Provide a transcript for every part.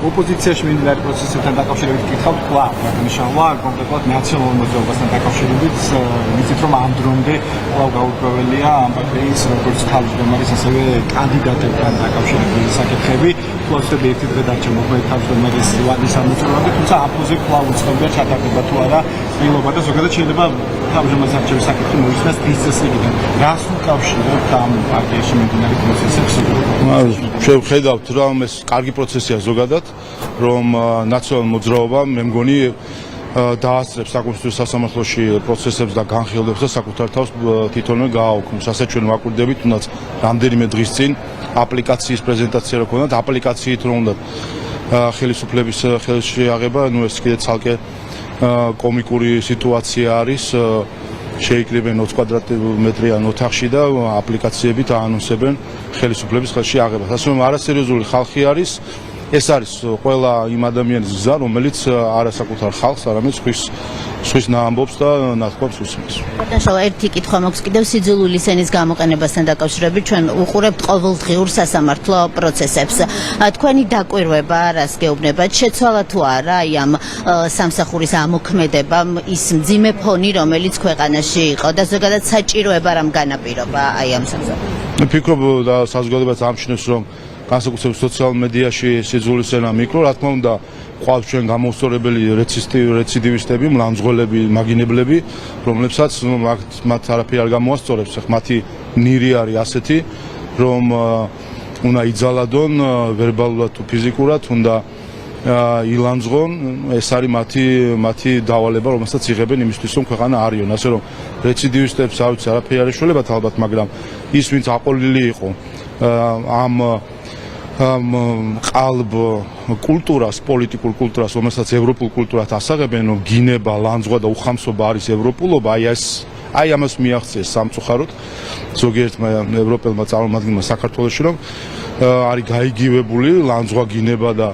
ოპოზიციაში მიმდინარე პროცესებთან დაკავშირებით გითხავთ კვლავ აღნიშნავდა კონკრეტულად ნაციონალურ მოძრაობასთან დაკავშირებით ვიცით რომ ამ დრომდე კვლავ გაურკვეველია ამ პარტიის როგორც თავმჯდომარის ასევე კანდიდატებთან დაკავშირებული საკითხები კვლავ ერთი დღე დარჩა მოქმედი თავმჯდომარის ვადის ამოწურვამდე თუმცა ამ ფონზე კვლავ უცნობია ჩატარდება თუ არა ცდილობა და ზოგადად შეიძლება თავმჯდომარის არჩევის საკითხი მოიცნას დღის წესრიგიდან რას უკავშირებთ ამ პარტიაში მიმდინარე პროცესებს შევხედავთ რომ ეს კარგი პროცესია ზოგადად რომ ნაციონალურ მოძრაობამ მე მგონი დაასწრებს საკონსტიტუციო სასამართლოში პროცესებს და განხილვებს და საკუთარ თავს თვითონვე გააუქმს. ასე ჩვენ ვაკვირდებით თუნდაც რამდენიმე დღის წინ აპლიკაციის პრეზენტაცია რო ქონდათ, აპლიკაციით რომ უნდა ხელისუფლების ხელში აღება, ნუ ეს კიდე ცალკე კომიკური სიტუაცია არის. შეიკრიბენ 20 კვადრატმეტრიან ოთახში და აპლიკაციებით აანონსებენ ხელისუფლების ხელში აღებას. ასე რომ არასერიოზული ხალხი არის. ეს არის ყველა იმ ადამიანის გზა, რომელიც არასაკუთარ ხალხს, არამედ სხვის ნაამბობს და ნათქვამს უსმენს. ბატონშავა, ერთი კითხვა მაქვს კიდევ სიძულვილის ენის გამოყენებასთან დაკავშირებით. ჩვენ უყურებთ ყოველდღიურ სასამართლო პროცესებს. თქვენი დაკვირვება რას გეუბნებათ? შეცვალა თუ არა აი ამ სამსახურის ამოქმედებამ ის მძიმე ფონი, რომელიც ქვეყანაში იყო და ზოგადად საჭიროება რამ განაპირობა აი ამ სამსახურს? ვფიქრობ და საზოგადოებას ამჩნევს რომ განსაკუთრებით სოციალურ მედიაში სიძულვილის ენა მიკრო, რა თქმა უნდა, ყავს ჩვენ გამოსწორებელი რეციდივისტები, მლამძღოლები, მაგინებლები, რომლებსაც მათ არაფერი არ გამოასწორებს, მათი ნირი არის ასეთი, რომ უნდა იძალადონ ვერბალურად თუ ფიზიკურად, უნდა ილამძღონ, ეს არის მათი დავალება, რომელსაც იღებენ იმისთვის, რომ ქვეყანა არიონ, ასე რომ რეციდივისტებს არ ვიცი, არაფერი არ ეშველებათ ალბათ, მაგრამ ის ვინც აყოლილი იყო ყალბ კულტურას, პოლიტიკურ კულტურას, რომელსაც ევროპულ კულტურად ასაღებენ, რომ გინება, ლანძღვა და უხამსობა არის ევროპულობა, აი ამას მიაღწიეს სამწუხაროდ ზოგიერთმა ევროპელმა წარმომადგენელმა საქართველოში, რომ არის გაიგივებული ლანძღვა, გინება და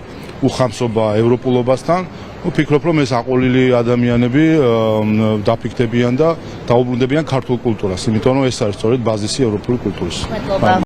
უხამსობა ევროპულობასთან. ვფიქრობ, რომ ეს აყოლილი ადამიანები დაფიქრდებიან და დაუბრუნდებიან ქართულ კულტურას, იმიტომ რომ ეს არის სწორედ ბაზისი ევროპული კულტურის.